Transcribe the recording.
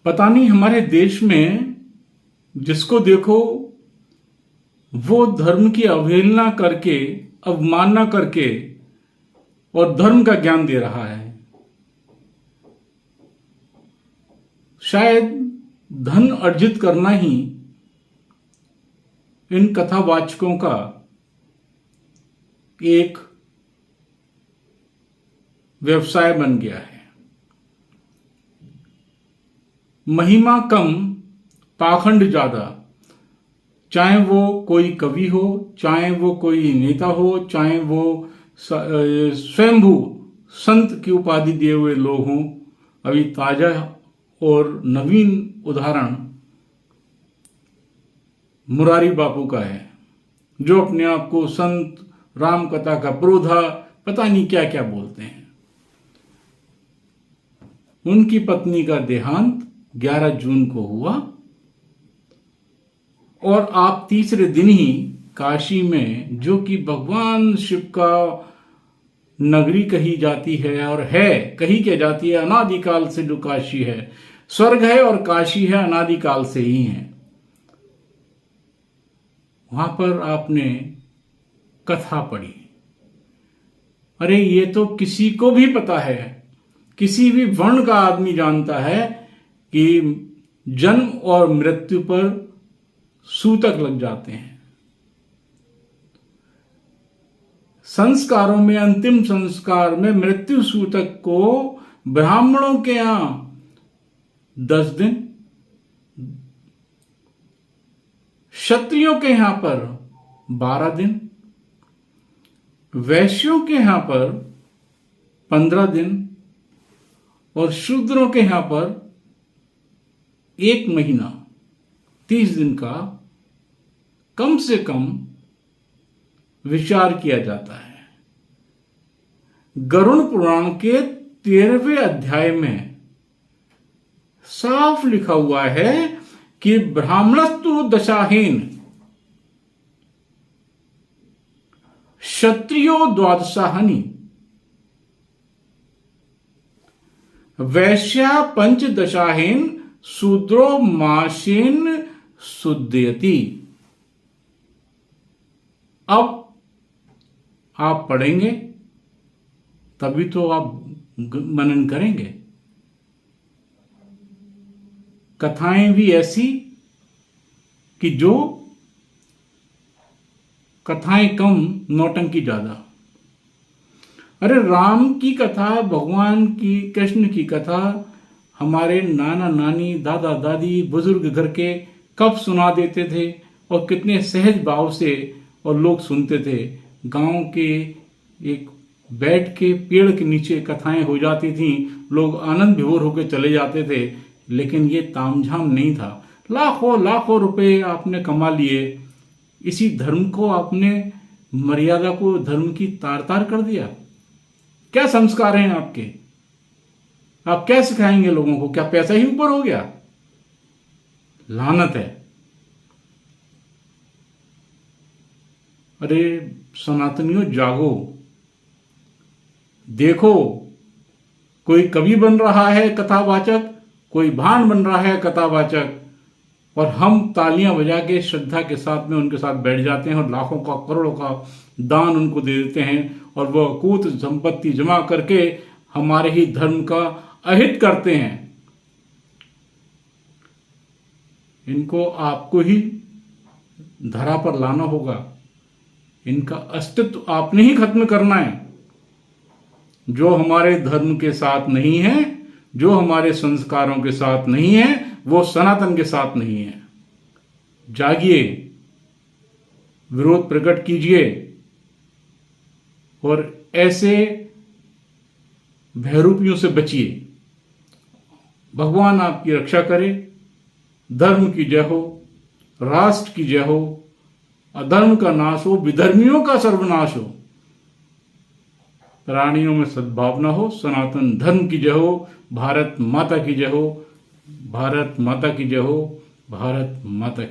पता नहीं हमारे देश में जिसको देखो वो धर्म की अवहेलना करके, अवमानना करके और धर्म का ज्ञान दे रहा है। शायद धन अर्जित करना ही इन कथावाचकों का एक व्यवसाय बन गया है। महिमा कम, पाखंड ज्यादा। चाहे वो कोई कवि हो, चाहे वो कोई नेता हो, चाहे वो स्वयंभू संत की उपाधि दिए हुए लोग हों। अभी ताजा और नवीन उदाहरण मुरारी बापू का है, जो अपने आप को संत, राम कथा का प्रोधा, पता नहीं क्या क्या बोलते हैं। उनकी पत्नी का देहांत 11 जून को हुआ और आप तीसरे दिन ही काशी में, जो कि भगवान शिव का नगरी कही जाती है और है, कही क्या जाती है, अनादिकाल से जो काशी है, स्वर्ग है और काशी है, अनादिकाल से ही है। वहां पर आपने कथा पढ़ी। अरे ये तो किसी को भी पता है, किसी भी वर्ण का आदमी जानता है कि जन्म और मृत्यु पर सूतक लग जाते हैं। संस्कारों में, अंतिम संस्कार में मृत्यु सूतक को ब्राह्मणों के यहां 10 दिन, क्षत्रियों के यहां पर 12 दिन, वैश्यों के यहां पर 15 दिन और शूद्रों के यहां पर 1 महीना, 30 दिन का कम से कम विचार किया जाता है। गरुड़ पुराण के 13वें अध्याय में साफ लिखा हुआ है कि ब्राह्मणस्तु दशाहीन, क्षत्रियो द्वादशाहनि, वैश्या पंचदशाहीन, शूद्रो मासेन शुद्धयति। अब आप पढ़ेंगे तभी तो आप मनन करेंगे। कथाएं भी ऐसी कि जो कथाएं कम, नौटंकी ज्यादा। अरे राम की कथा, भगवान की, कृष्ण की कथा हमारे नाना नानी, दादा दादी, बुजुर्ग घर के कब सुना देते थे और कितने सहज भाव से और लोग सुनते थे। गांव के एक बैठ के पेड़ के नीचे कथाएं हो जाती थीं, लोग आनंद विभोर होकर चले जाते थे। लेकिन ये तामझाम नहीं था। लाखों लाखों रुपए आपने कमा लिए, इसी धर्म को आपने, मर्यादा को, धर्म की तार तार कर दिया। क्या संस्कार हैं आपके? आप क्या सिखाएंगे लोगों को? क्या पैसा ही ऊपर हो गया? लानत है। अरे सनातनियों जागो, देखो, कोई कवि बन रहा है कथावाचक, कोई भांड बन रहा है कथावाचक, और हम तालियां बजा के श्रद्धा के साथ में उनके साथ बैठ जाते हैं और लाखों का, करोड़ों का दान उनको दे देते हैं और वह अकूत संपत्ति जमा करके हमारे ही धर्म का अहित करते हैं। इनको आपको ही धरा पर लाना होगा। इनका अस्तित्व आपने ही खत्म करना है। जो हमारे धर्म के साथ नहीं है, जो हमारे संस्कारों के साथ नहीं है, वो सनातन के साथ नहीं है। जागिए, विरोध प्रकट कीजिए और ऐसे भयरूपियों से बचिए। भगवान आपकी रक्षा करे। धर्म की जय हो, राष्ट्र की जय हो, अधर्म का नाश हो, विधर्मियों का सर्वनाश हो, प्राणियों में सद्भावना हो, सनातन धर्म की जय हो, भारत माता की जय हो, भारत माता की जय हो, भारत माता की।